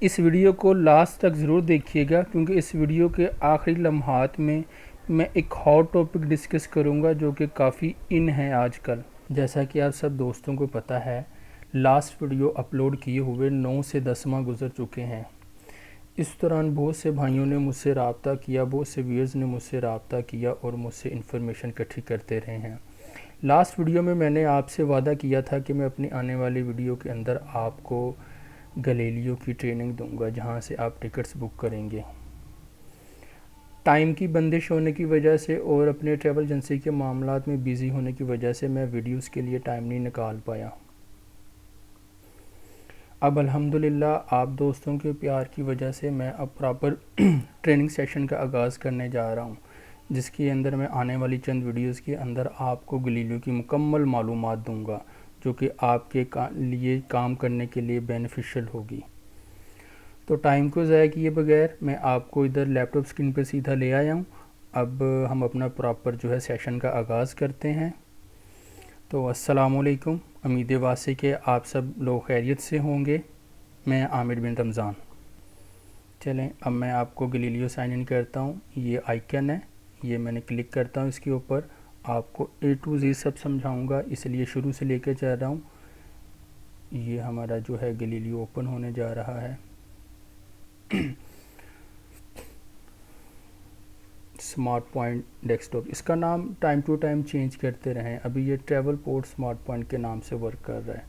इस वीडियो को लास्ट तक ज़रूर देखिएगा, क्योंकि इस वीडियो के आखिरी लम्हात में मैं एक हॉट टॉपिक डिस्कस करूंगा जो कि काफ़ी इन है आजकल। जैसा कि आप सब दोस्तों को पता है, लास्ट वीडियो अपलोड किए हुए 9 से 10 माह गुजर चुके हैं। इस दौरान बहुत से भाइयों ने मुझसे रब्ता किया, बहुत से व्यूअर्स ने मुझसे रब्ता किया और मुझसे इन्फॉर्मेशन इकट्ठी करते रहे हैं। लास्ट वीडियो में मैंने आपसे वादा किया था कि मैं अपनी आने वाली वीडियो के अंदर आपको गैलीलियो की ट्रेनिंग दूंगा, जहां से आप टिकट्स बुक करेंगे। टाइम की बंदिश होने की वजह से और अपने ट्रैवल एजेंसी के मामलात में बिज़ी होने की वजह से मैं वीडियोस के लिए टाइम नहीं निकाल पाया। अब अल्हम्दुलिल्लाह आप दोस्तों के प्यार की वजह से मैं अब प्रॉपर ट्रेनिंग सेशन का आगाज़ करने जा रहा हूँ, जिसके अंदर मैं आने वाली चंद वीडियोस के अंदर आपको गैलीलियो की मुकम्मल मालूमात दूंगा, जो कि आपके लिए काम करने के लिए बेनिफिशियल होगी। तो टाइम को ज़ाया किए बगैर मैं आपको इधर लैपटॉप स्क्रीन पर सीधा ले आया हूँ। अब हम अपना प्रॉपर जो है सेशन का आगाज़ करते हैं। तो अस्सलामुअलैकुम, उम्मीद वासे के आप सब लोग खैरियत से होंगे। मैं आमिर बिन रमज़ान। चलें, अब मैं आपको गैलीलियो साइन इन करता हूँ। ये आइकन है, ये मैंने क्लिक करता हूँ इसके ऊपर। आपको A to Z सब समझाऊँगा, इसलिए शुरू से लेकर जा रहा हूँ। ये हमारा जो है गैलीलियो ओपन होने जा रहा है। स्मार्ट पॉइंट डेस्कटॉप, इसका नाम टाइम टू टाइम चेंज करते रहें। अभी ये ट्रैवल पोर्ट स्मार्ट पॉइंट के नाम से वर्क कर रहा है।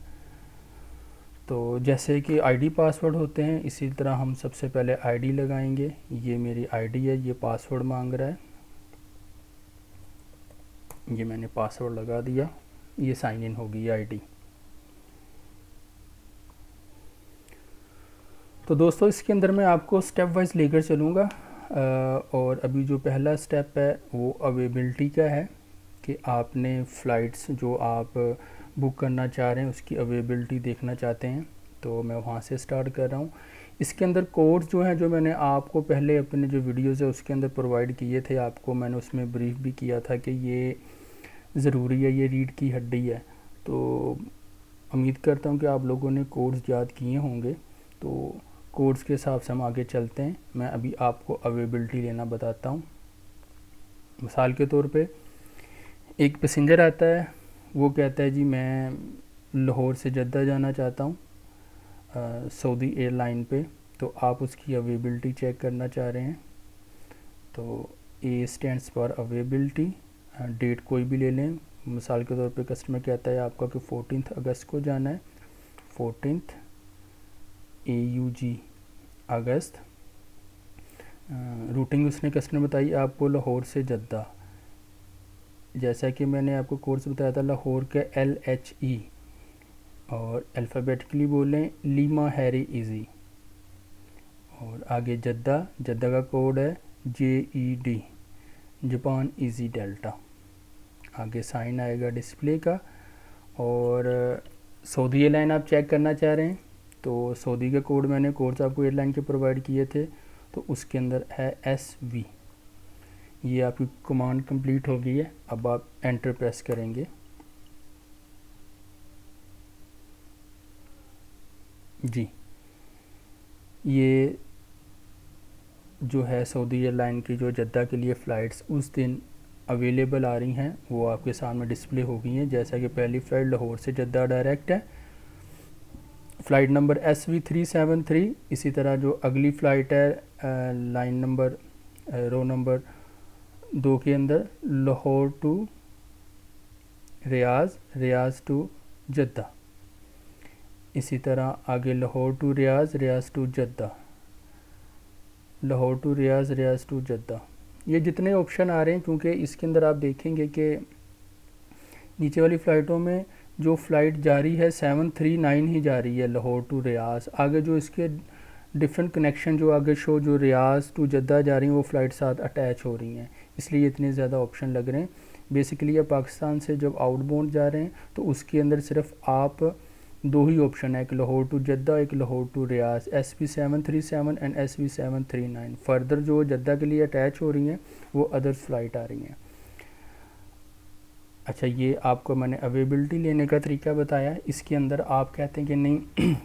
तो जैसे कि आईडी पासवर्ड होते हैं, इसी तरह हम सबसे पहले आईडी लगाएंगे। ये मेरी आईडी है, ये पासवर्ड मांग रहा है, ये मैंने पासवर्ड लगा दिया। ये साइन इन होगी ये आईडी। तो दोस्तों, इसके अंदर मैं आपको स्टेप वाइज लेकर चलूँगा। और अभी जो पहला स्टेप है वो अवेलेबिलिटी का है, कि आपने फ़्लाइट्स जो आप बुक करना चाह रहे हैं उसकी अवेलेबिलिटी देखना चाहते हैं। तो मैं वहाँ से स्टार्ट कर रहा हूँ। इसके अंदर कोड्स जो हैं, जो मैंने आपको पहले अपने जो वीडियोज़ है उसके अंदर प्रोवाइड किए थे, आपको मैंने उसमें ब्रीफ भी किया था कि ये ज़रूरी है, ये रीढ़ की हड्डी है। तो उम्मीद करता हूँ कि आप लोगों ने कोड्स याद किए होंगे। तो कोड्स के हिसाब से हम आगे चलते हैं। मैं अभी आपको अवेलेबिलिटी लेना बताता हूँ। मिसाल के तौर पे एक पैसेंजर आता है, वो कहता है जी मैं लाहौर से जद्दा जाना चाहता हूँ सऊदी एयरलाइन पे। तो आप उसकी अवेलेबिलिटी चेक करना चाह रहे हैं। तो A stands for availability, date कोई भी ले लें। मिसाल के तौर पे कस्टमर कहता है आपका कि 14 अगस्त को जाना है, 14 AUG अगस्त। रूटिंग उसने कस्टमर बताई आपको लाहौर से जद्दा। जैसा कि मैंने आपको कोर्स बताया था, लाहौर के LHE और अल्फ़ाबेटिकली बोलें लीमा हैरी इजी। और आगे जद्दा, जद्दा का कोड है JED, जापान इजी डेल्टा। आगे साइन आएगा डिस्प्ले का। और सऊदी एयरलाइन आप चेक करना चाह रहे हैं, तो सऊदी का कोड मैंने कोड्स आपको एयरलाइन के प्रोवाइड किए थे, तो उसके अंदर है SV। ये आपकी कमांड कंप्लीट हो गई है। अब आप एंटर प्रेस करेंगे। जी, ये जो है सऊदी एयरलाइन की जो जद्दा के लिए फ़्लाइट्स उस दिन अवेलेबल आ रही हैं, वो आपके सामने डिस्प्ले हो गई हैं। जैसा कि पहली फ़्लाइट लाहौर से जद्दा डायरेक्ट है, फ़्लाइट नंबर SV373। इसी तरह जो अगली फ़्लाइट है लाइन नंबर रो नंबर 2 के अंदर Lahore to Riyadh, Riyadh to Jeddah. इसी तरह आगे Lahore to Riyadh, Riyadh to Jeddah, Lahore to Riyadh, Riyadh to Jeddah. ये जितने ऑप्शन आ रहे हैं, क्योंकि इसके अंदर आप देखेंगे कि नीचे वाली फ़्लाइटों में जो फ़्लाइट जारी है 739 ही जा रही है लाहौर टू रियाज। आगे जो इसके डिफरेंट कनेक्शन जो आगे शो जो रियाज टू जद्दा जा रही हैं, वो फ़्लाइट साथ अटैच हो रही हैं, इसलिए इतने ज़्यादा ऑप्शन लग रहे हैं। बेसिकली ये पाकिस्तान से जब आउटबाउंड जा रहे हैं तो उसके अंदर सिर्फ आप 2 ही ऑप्शन है, एक लाहौर टू जद्दा, एक Lahore to Riyadh, SV737 and SV739। Further जो जद्दा के लिए अटैच हो रही हैं वो अदर फ़्लाइट आ रही हैं। अच्छा, ये आपको मैंने अवेलेबिलिटी लेने का तरीका बताया। इसके अंदर आप कहते हैं कि नहीं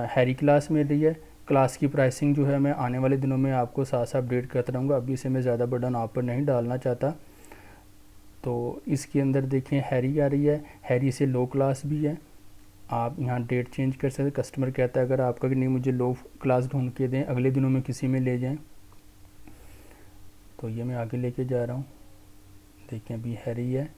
हैरी क्लास मिल रही है। क्लास की प्राइसिंग जो है मैं आने वाले दिनों में आपको साथ साथ अपडेट करता रहूँगा, अभी से मैं ज़्यादा बर्डन आप पर नहीं डालना चाहता। तो इसके अंदर देखें हैरी आ रही है, हैरी से लो क्लास भी है। आप यहाँ डेट चेंज कर सकते। कस्टमर कहता है अगर आपका कि नहीं मुझे लो क्लास ढूंढ के दें, अगले दिनों में किसी में ले जाएं, तो ये मैं आगे लेके जा रहा हूँ। देखें अभी हैरी है,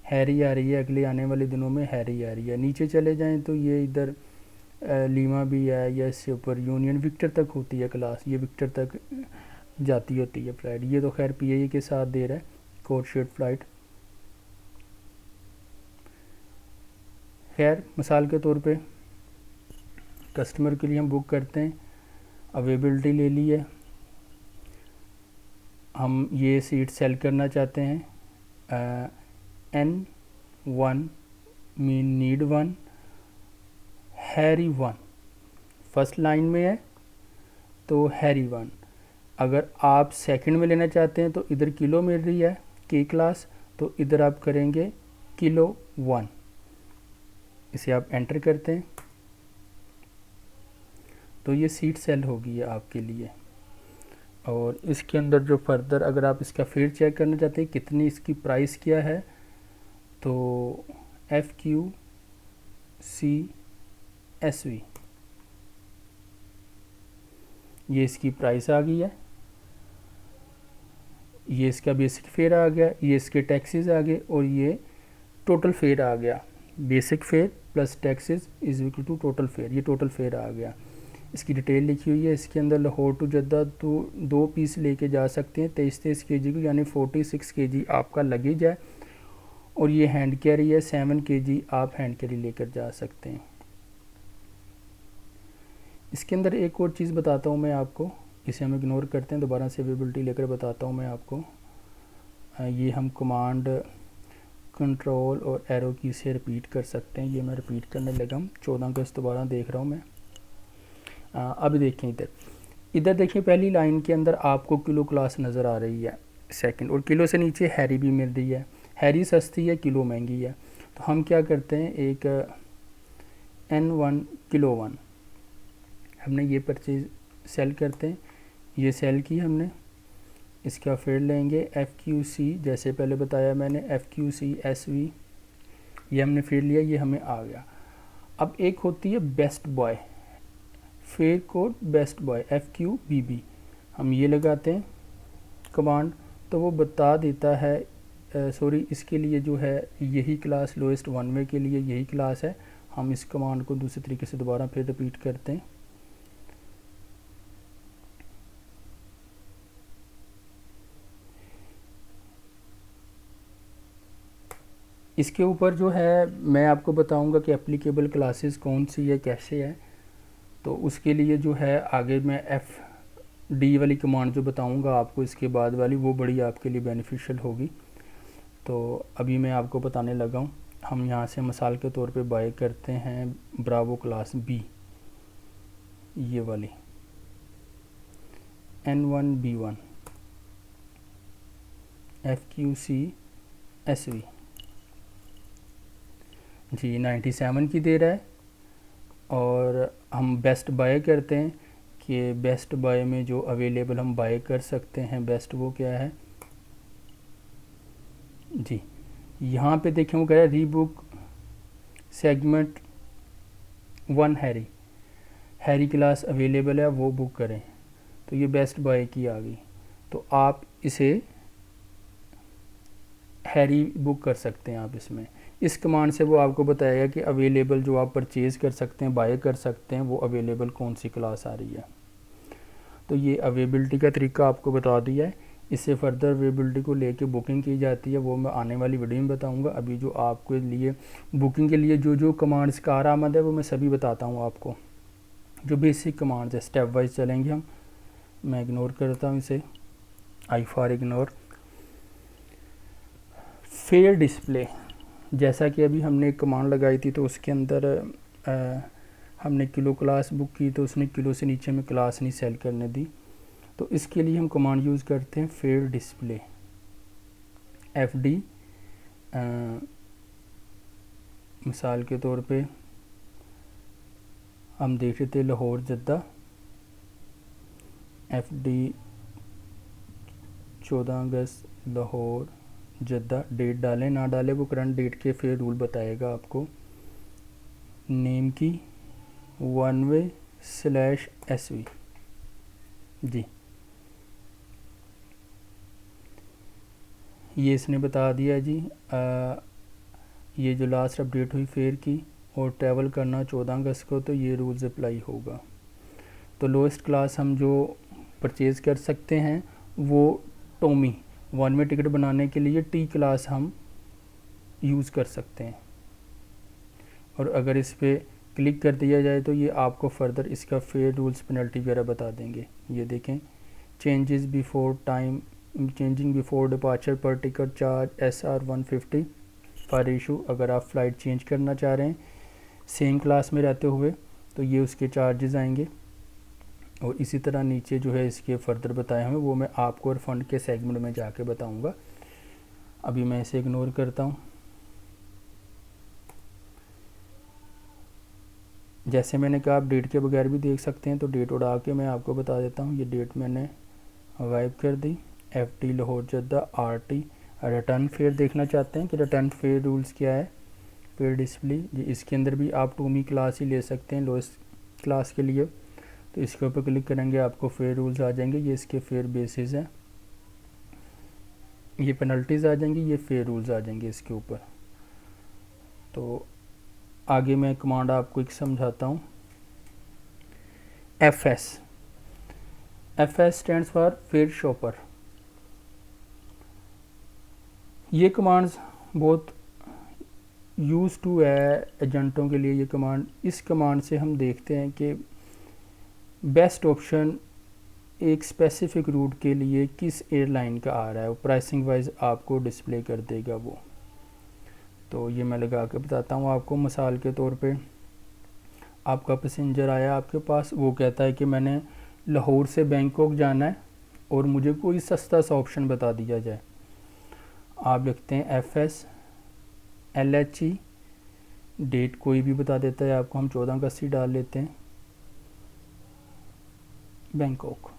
हैरी आ रही है, अगले आने वाले दिनों में हैरी आ रही है। नीचे चले जाएं तो ये इधर लीमा भी है, या इससे ऊपर यूनियन विक्टर तक होती है क्लास, ये विक्टर तक जाती होती है फ्लाइट। ये तो खैर पीआईए के साथ दे रहा है कोड शेड फ्लाइट। खैर मिसाल के तौर पे कस्टमर के लिए हम बुक करते हैं, अवेलेबिलिटी ले ली है, हम ये सीट सेल करना चाहते हैं। N1 mean need 1, Harry 1 first line में है तो हैरी 1। अगर आप सेकंड में लेना चाहते हैं तो इधर किलो मिल रही है के क्लास, तो इधर आप करेंगे किलो 1, इसे आप एंटर करते हैं तो ये सीट सेल होगी है आपके लिए। और इसके अंदर जो फर्दर अगर आप इसका फिर चेक करना चाहते हैं कितनी इसकी प्राइस क्या है, तो FQCSV ये इसकी प्राइस आ गई है, ये इसका बेसिक फेयर आ गया, ये इसके टैक्सेस आ गए और ये टोटल फेयर आ गया। Basic fare plus taxes is equal to total fare, ये टोटल फेयर आ गया। इसकी डिटेल लिखी हुई है। इसके अंदर लाहौर टू जद्दा तो 2 पीस लेके जा सकते हैं 23 kg को, यानी 46 kg आपका लगेज है। और ये हैंड कैरी है, 7 kg आप हैंड कैरी लेकर जा सकते हैं। इसके अंदर एक और चीज़ बताता हूँ मैं आपको, इसे हम इग्नोर करते हैं, दोबारा से अवेलेबिलिटी लेकर बताता हूँ मैं आपको। ये हम कमांड कंट्रोल और एरो की से रिपीट कर सकते हैं। ये मैं रिपीट करने लगा हूँ, 14 अगस्त दोबारा देख रहा हूँ मैं। अब देखें इधर देखिए पहली लाइन के अंदर आपको किलो क्लास नज़र आ रही है सेकंड, और किलो से नीचे हैरी भी मिल रही है। हैरी सस्ती है, किलो महंगी है, तो हम क्या करते हैं एक N1 किलो 1 हमने ये परचेज सेल करते हैं, ये सेल की हमने। इसका फिर लेंगे FQC, जैसे पहले बताया मैंने FQCSV, ये हमने फिर लिया, ये हमें आ गया। अब एक होती है best boy, fair code best boy FQBB, हम ये लगाते हैं कमांड, तो वो बता देता है सॉरी इसके लिए जो है यही क्लास लोएस्ट 1 वे के लिए यही क्लास है। हम इस कमांड को दूसरे तरीके से दोबारा फिर रिपीट करते हैं। इसके ऊपर जो है मैं आपको बताऊंगा कि एप्लीकेबल क्लासेस कौन सी है, कैसे है, तो उसके लिए जो है आगे मैं FD वाली कमांड जो बताऊंगा आपको इसके बाद वाली, वो बड़ी आपके लिए बेनिफिशियल होगी। तो अभी मैं आपको बताने लगा हूँ। हम यहाँ से मिसाल के तौर पे बाय करते हैं ब्रावो क्लास B, ये वाली N1B1 FQCSV जी 97 की दे रहा है। और हम बेस्ट बाय करते हैं कि बेस्ट बाय में जो अवेलेबल हम बाय कर सकते हैं बेस्ट, वो क्या है जी, यहाँ पे देखें वो कह रहा है रीबुक सेगमेंट 1 हैरी क्लास अवेलेबल है, वो बुक करें, तो ये बेस्ट बाय की आ गई। तो आप इसे हैरी बुक कर सकते हैं आप इसमें। इस कमांड से वो आपको बताएगा कि अवेलेबल जो आप परचेज़ कर सकते हैं, बाय कर सकते हैं, वो अवेलेबल कौन सी क्लास आ रही है। तो ये अवेलेबिलिटी का तरीका आपको बता दिया है। इससे फर्दर अवेलेबिलिटी को लेके बुकिंग की जाती है, वो मैं आने वाली वीडियो में बताऊंगा। अभी जो आपके लिए बुकिंग के लिए जो जो कमांड्स कारआमद है वो मैं सभी बताता हूँ आपको। जो बेसिक कमांड्स है स्टेप वाइज चलेंगे हम। मैं इग्नोर करता हूँ इसे, I for ignore. Fair display, जैसा कि अभी हमने एक कमांड लगाई थी तो उसके अंदर हमने किलो क्लास बुक की, तो उसने किलो से नीचे में क्लास नहीं सेल करने दी। तो इसके लिए हम कमांड यूज़ करते हैं फेयर डिस्प्ले FD मिसाल के तौर पे हम देख रहे थे लाहौर जद्दा FD 14 अगस्त लाहौर जद्दा, डेट डालें ना डालें वो करंट डेट के फिर रूल बताएगा आपको। नेम की 1way/SV जी, ये इसने बता दिया जी। ये जो लास्ट अपडेट हुई फेयर की और ट्रैवल करना 14 अगस्त को, तो ये रूल्स अप्लाई होगा। तो लोएस्ट क्लास हम जो परचेज़ कर सकते हैं वो टोमी 1 वे टिकट बनाने के लिए T क्लास हम यूज़ कर सकते हैं। और अगर इस पर क्लिक कर दिया जाए तो ये आपको फर्दर इसका फेयर रूल्स पेनल्टी वगैरह बता देंगे। ये देखें, changes before time, changing before departure पर ticket charge SR 150 for issue. अगर आप फ़्लाइट चेंज करना चाह रहे हैं सेम क्लास में रहते हुए तो ये उसके चार्जेस आएंगे। और इसी तरह नीचे जो है इसके फर्दर बताए हुए वो मैं आपको रिफंड के सेगमेंट में जाके बताऊंगा। अभी मैं इसे इग्नोर करता हूँ। जैसे मैंने कहा आप डेट के बगैर भी देख सकते हैं, तो डेट उड़ा के मैं आपको बता देता हूँ। ये डेट मैंने वाइप कर दी। FD Lahore Jeddah RT। Return fair देखना चाहते हैं कि रिटर्न फेयर रूल्स क्या है, फेयर डिस्प्ले जी। इसके अंदर भी आप टूमी क्लास ही ले सकते हैं लोएस्ट क्लास के लिए। तो इसके ऊपर क्लिक करेंगे आपको फेयर रूल्स आ जाएंगे, ये इसके फेयर बेसिस हैं। ये पेनल्टीज़ आ जाएंगी, ये फेयर रूल्स आ जाएंगे इसके ऊपर। तो आगे मैं कमांड आपको एक समझाता हूँ। FS stands for fair shopper. ये कमांड्स बहुत यूज़ टू है एजेंटों के लिए ये कमांड। इस कमांड से हम देखते हैं कि बेस्ट ऑप्शन एक स्पेसिफिक रूट के लिए किस एयरलाइन का आ रहा है, वो प्राइसिंग वाइज आपको डिस्प्ले कर देगा वो। तो ये मैं लगा के बताता हूँ आपको। मिसाल के तौर पे आपका पैसेंजर आया आपके पास, वो कहता है कि मैंने लाहौर से बैंकॉक जाना है और मुझे कोई सस्ता सा ऑप्शन बता दिया जाए। आप लिखते हैं FS LHE, डेट कोई भी बता देता है आपको, हम 14 अगस्त ही डाल लेते हैं, बैंकॉक।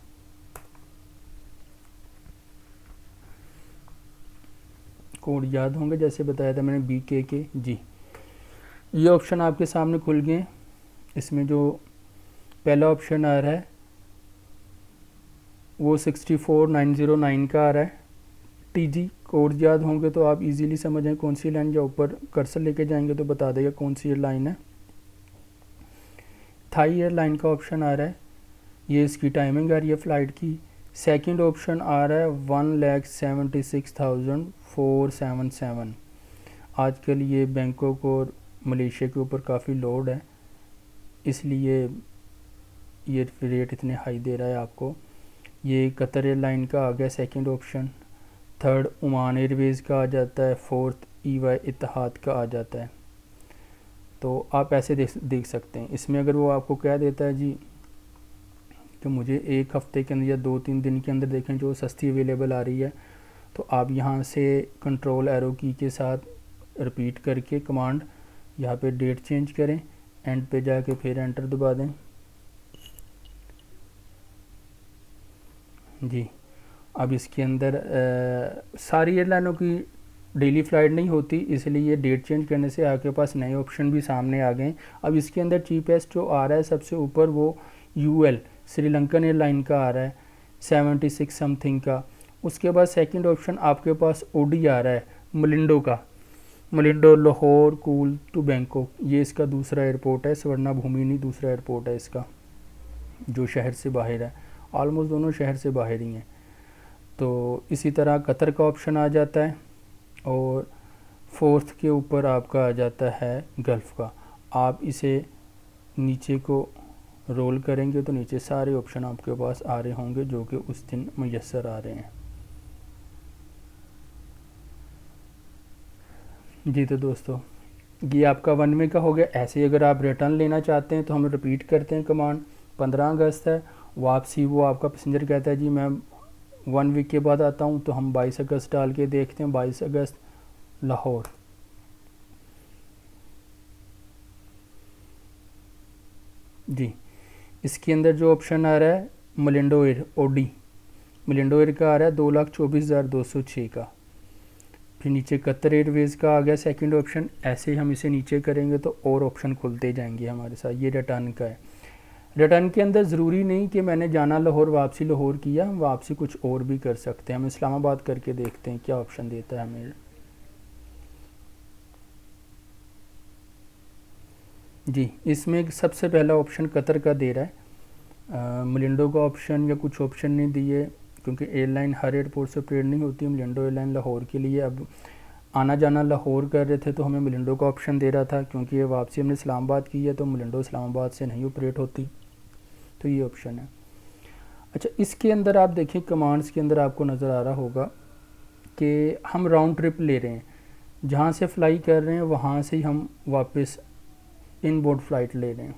कोड याद होंगे जैसे बताया था मैंने BKK जी। ये ऑप्शन आपके सामने खुल गए। इसमें जो पहला ऑप्शन आ रहा है वो 64909 का आ रहा है। TG कोड याद होंगे तो आप इजीली समझ जाएं कौन सी लाइन, या ऊपर कर्सर लेके जाएंगे तो बता देगा कौन सी एयरलाइन है। थाई एयरलाइन का ऑप्शन आ रहा है, ये इसकी टाइमिंग आ रही है फ़्लाइट की। सेकंड ऑप्शन आ रहा है 1,76,477। आजकल ये बैंकॉक और मलेशिया के ऊपर काफ़ी लोड है, इसलिए ये रेट इतने हाई दे रहा है आपको। ये कतर एयरलाइन का आ गया second option. Third Oman Airways का आ जाता है। फोर्थ EY इत्तेहाद का आ जाता है। तो आप ऐसे देख सकते हैं। इसमें अगर वो आपको कह देता है जी कि मुझे एक हफ़्ते के अंदर या 2-3 दिन के अंदर देखें जो सस्ती अवेलेबल आ रही है, तो आप यहाँ से कंट्रोल एरो की के साथ रिपीट करके कमांड यहाँ पे डेट चेंज करें, एंड पे जाके फिर एंटर दबा दें जी। अब इसके अंदर सारी एयरलाइनों की डेली फ़्लाइट नहीं होती, इसलिए डेट चेंज करने से आपके पास नए ऑप्शन भी सामने आ गए। अब इसके अंदर चीपेस्ट जो आ रहा है सबसे ऊपर वो UL श्रीलंकन एयरलाइन का आ रहा है 76 समथिंग का। उसके बाद सेकंड ऑप्शन आपके पास OD आ रहा है मलिंडो का, मलिंडो लाहौर कूल टू बैंकॉक। ये इसका दूसरा एयरपोर्ट है, स्वर्णा भूमि नहीं, दूसरा एयरपोर्ट है इसका जो शहर से बाहर है। ऑलमोस्ट दोनों शहर से बाहर ही हैं। तो इसी तरह कतर का ऑप्शन आ जाता है, और फोर्थ के ऊपर आपका आ जाता है गल्फ़ का। आप इसे नीचे को रोल करेंगे तो नीचे सारे ऑप्शन आपके पास आ रहे होंगे जो कि उस दिन मुयस्सर आ रहे हैं जी। तो दोस्तों ये आपका 1 वे का हो गया। ऐसे ही अगर आप रिटर्न लेना चाहते हैं तो हम रिपीट करते हैं कमांड। 15 अगस्त है वापसी, वो आपका पैसेंजर कहता है जी मैं 1 वीक के बाद आता हूँ, तो हम 22 अगस्त डाल के देखते हैं। 22 अगस्त लाहौर। जी, इसके अंदर जो ऑप्शन आ रहा है मलिंडो एयर ओडी, मलिंडो एयर का आ रहा है 2,24,206 का। फिर नीचे कतर एयरवेज़ का आ गया सेकंड ऑप्शन। ऐसे ही हम इसे नीचे करेंगे तो और ऑप्शन खुलते जाएंगे हमारे साथ। ये रिटर्न का है। रिटर्न के अंदर ज़रूरी नहीं कि मैंने जाना लाहौर वापसी लाहौर किया, हम वापसी कुछ और भी कर सकते हैं। हम इस्लामाबाद करके देखते हैं क्या ऑप्शन देता है हमें। जी, इसमें सबसे पहला ऑप्शन कतर का दे रहा है। मलिंडो का ऑप्शन या कुछ ऑप्शन नहीं दिए, क्योंकि एयरलाइन हर एयरपोर्ट से ऑपरेट नहीं होती। मलिंडो एयरलाइन लाहौर के लिए अब आना जाना लाहौर कर रहे थे तो हमें मलिंडो का ऑप्शन दे रहा था, क्योंकि ये वापसी हमने इस्लामाबाद की है तो मलिंडो इस्लामाबाद से नहीं ऑपरेट होती, तो ये ऑप्शन है। अच्छा, इसके अंदर आप देखिए कमांड्स के अंदर आपको नज़र आ रहा होगा कि हम राउंड ट्रिप ले रहे हैं, जहाँ से फ्लाई कर रहे हैं वहाँ से ही हम वापस इन बोर्ड फ्लाइट ले रहे हैं।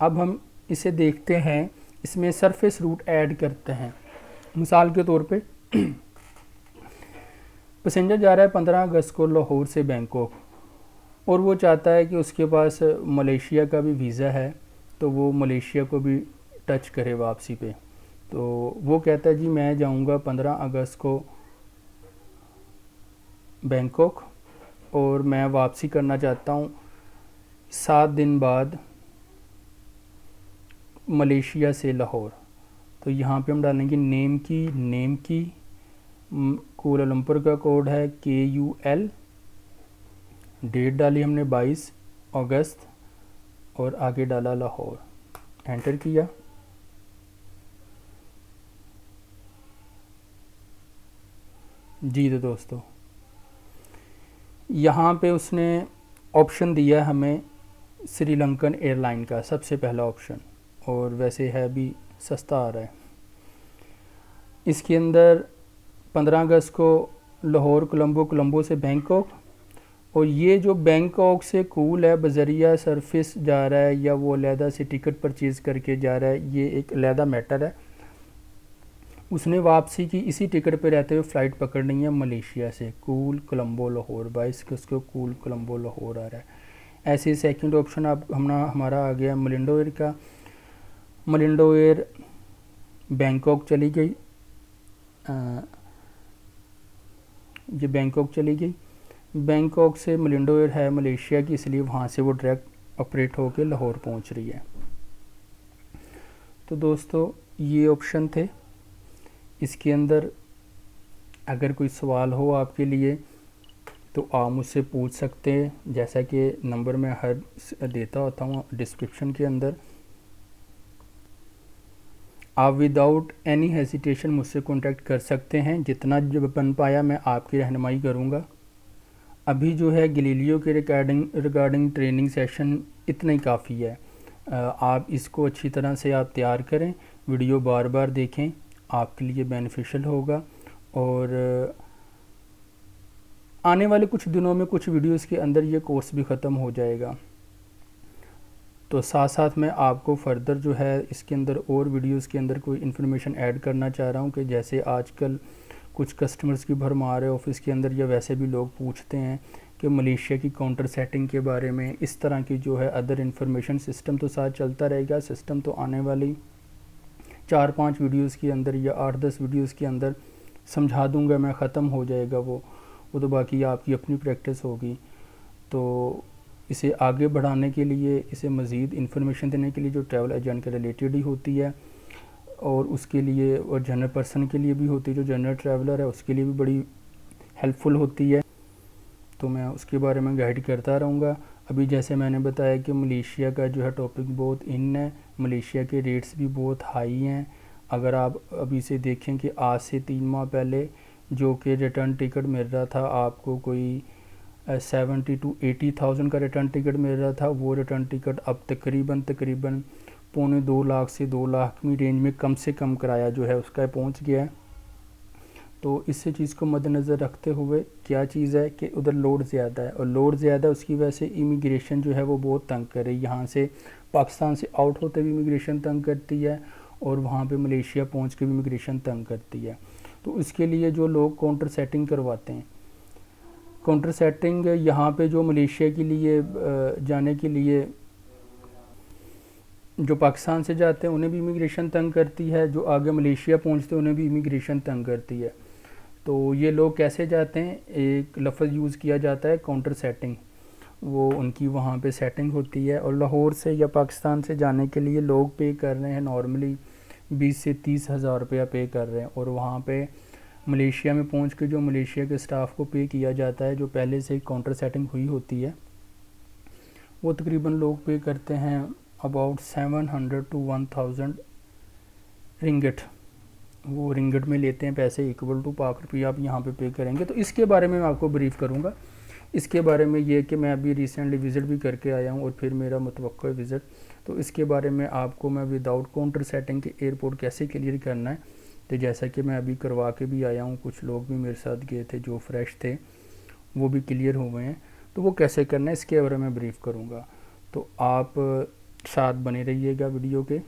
अब हम इसे देखते हैं, इसमें सरफेस रूट ऐड करते हैं। मिसाल के तौर पे पैसेंजर जा रहा है 15 अगस्त को लाहौर से बैंकॉक, और वो चाहता है कि उसके पास मलेशिया का भी वीज़ा है, तो वो मलेशिया को भी टच करे वापसी पे। तो वो कहता है जी मैं जाऊंगा 15 अगस्त को बैंकॉक और मैं वापसी करना चाहता हूँ 7 दिन बाद मलेशिया से लाहौर। तो यहाँ पे हम डालेंगे नेम की कोलालंपुर का कोड है KUL, डेट डाली हमने 22 अगस्त और आगे डाला लाहौर, एंटर किया। जी तो दोस्तों, यहाँ पे उसने ऑप्शन दिया हमें श्रीलंकन एयरलाइन का सबसे पहला ऑप्शन, और वैसे है भी सस्ता आ रहा है। इसके अंदर 15 अगस्त को लाहौर कोलंबो से बैंकॉक, और ये जो बैंकॉक से कूल है बजरिया सरफेस जा रहा है या वो अलहदा से टिकट परचेज़ करके जा रहा है, ये एक अलहदा मैटर है। उसने वापसी की इसी टिकट पे रहते हुए फ़्लाइट पकड़नी है मलेशिया से कूल कोलंबो लाहौर, 22 अगस्त को कूल कोलंबो लाहौर आ रहा है। ऐसे सेकंड ऑप्शन आप हमारा आ गया मलिंडो एयर का। मलिंडो एयर बैंकॉक चली गई, ये बैंकॉक चली गई। बैंकॉक से मलिंडो एयर है मलेशिया की, इसलिए वहाँ से वो डायरेक्ट ऑपरेट होकर लाहौर पहुँच रही है। तो दोस्तों ये ऑप्शन थे। इसके अंदर अगर कोई सवाल हो आपके लिए तो आप मुझसे पूछ सकते हैं, जैसा कि नंबर मैं हर देता होता हूँ डिस्क्रिप्शन के अंदर। आप विदाउट एनी हेजिटेशन मुझसे कांटेक्ट कर सकते हैं। जितना जब बन पाया मैं आपकी रहनुमाई करूँगा। अभी जो है गैलीलियो के रिगार्डिंग ट्रेनिंग सेशन इतना ही काफ़ी है। आप इसको अच्छी तरह से आप तैयार करें, वीडियो बार बार देखें, आपके लिए बेनिफिशियल होगा। और आने वाले कुछ दिनों में कुछ वीडियोस के अंदर ये कोर्स भी ख़त्म हो जाएगा। तो साथ साथ मैं आपको फर्दर जो है इसके अंदर और वीडियोस के अंदर कोई इन्फॉर्मेशन ऐड करना चाह रहा हूँ कि जैसे आजकल कुछ कस्टमर्स की भरमार है ऑफिस के अंदर, या वैसे भी लोग पूछते हैं कि मलेशिया की काउंटर सेटिंग के बारे में, इस तरह की जो है अदर इन्फॉर्मेशन। सिस्टम तो साथ चलता रहेगा, सिस्टम तो आने वाली 4-5 वीडियोस के अंदर या 8-10 वीडियोस के अंदर समझा दूंगा मैं, ख़त्म हो जाएगा वो तो बाकी आपकी अपनी प्रैक्टिस होगी। तो इसे आगे बढ़ाने के लिए, इसे मज़ीद इन्फॉर्मेशन देने के लिए जो ट्रैवल एजेंट के रिलेटेड ही होती है, और उसके लिए और जनरल पर्सन के लिए भी होती है, जो जनरल ट्रैवलर है उसके लिए भी बड़ी हेल्पफुल होती है। तो मैं उसके बारे में गाइड करता रहूँगा। अभी जैसे मैंने बताया कि मलेशिया का जो है टॉपिक बहुत इन है, मलेशिया के रेट्स भी बहुत हाई हैं। अगर आप अभी से देखें कि आज से 3 माह पहले जो कि रिटर्न टिकट मिल रहा था आपको कोई 70 to 80,000 का रिटर्न टिकट मिल रहा था, वो रिटर्न टिकट अब तकरीबन 2.25 लाख से 2 लाख की रेंज में कम से कम किराया जो है उसका पहुंच गया है। तो इससे चीज़ को मद्देनज़र रखते हुए क्या चीज़ है कि उधर लोड ज़्यादा है, और लोड ज़्यादा है उसकी वजह से इमिग्रेशन जो है वो बहुत तंग कर रही है। यहाँ से पाकिस्तान से आउट होते भी इमिग्रेशन तंग करती है, और वहाँ पे मलेशिया पहुँच के भी इमिग्रेशन तंग करती है। तो इसके लिए जो लोग काउंटर सेटिंग करवाते हैं, काउंटर सेटिंग यहाँ पे जो मलेशिया के लिए जाने के लिए जो पाकिस्तान से जाते हैं उन्हें भी इमिग्रेशन तंग करती है, जो आगे मलेशिया पहुँचते हैं उन्हें भी इमिग्रेशन तंग करती है। तो ये लोग कैसे जाते हैं, एक लफ्ज़ यूज़ किया जाता है काउंटर सेटिंग, वो उनकी वहाँ पे सेटिंग होती है। और लाहौर से या पाकिस्तान से जाने के लिए लोग पे कर रहे हैं नॉर्मली 20 से 30 हज़ार रुपया पे कर रहे हैं, और वहाँ पे मलेशिया में पहुँच के जो मलेशिया के स्टाफ को पे किया जाता है, जो पहले से काउंटर सेटिंग हुई होती है, वो तकरीबन लोग पे करते हैं अबाउट 700 to 1000 रिंगट। वो रिंगट में लेते हैं पैसे, इक्वल टू पाक रुपये आप यहाँ पे करेंगे। तो इसके बारे में मैं आपको ब्रीफ़ करूँगा। इसके बारे में ये कि मैं अभी रिसेंटली विज़िट भी करके आया हूँ और फिर मेरा मुतवक्का विज़िट, तो इसके बारे में आपको मैं विदाउट काउंटर सेटिंग के एयरपोर्ट कैसे क्लियर करना है, तो जैसा कि मैं अभी करवा के भी आया हूँ, कुछ लोग भी मेरे साथ गए थे जो फ्रेश थे, वो भी क्लियर हो गए हैं, तो वो कैसे करना है इसके बारे में ब्रीफ़ करूँगा। तो आप साथ बने रहिएगा वीडियो के।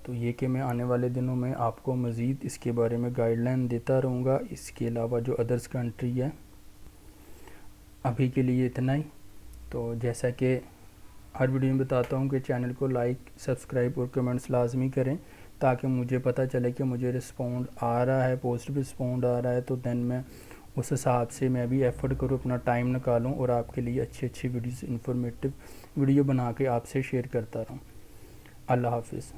तो ये कि मैं आने वाले दिनों में आपको मज़ीद इसके बारे में गाइडलाइन देता रहूँगा। इसके अलावा जो अदर्स कंट्री है, अभी के लिए इतना ही। तो जैसा कि हर वीडियो में बताता हूँ कि चैनल को लाइक, सब्सक्राइब और कमेंट्स लाजमी करें, ताकि मुझे पता चले कि मुझे रिस्पॉन्ड आ रहा है, पॉजिटिव रिस्पॉन्ड आ रहा है, तो दैन मैं उस हिसाब से मैं भी एफ़र्ट करूँ, अपना टाइम निकालूँ और आपके लिए अच्छी अच्छी वीडियोज़, इन्फॉर्मेटिव वीडियो बना के आपसे शेयर करता रहूँ। अल्लाह हाफिज़।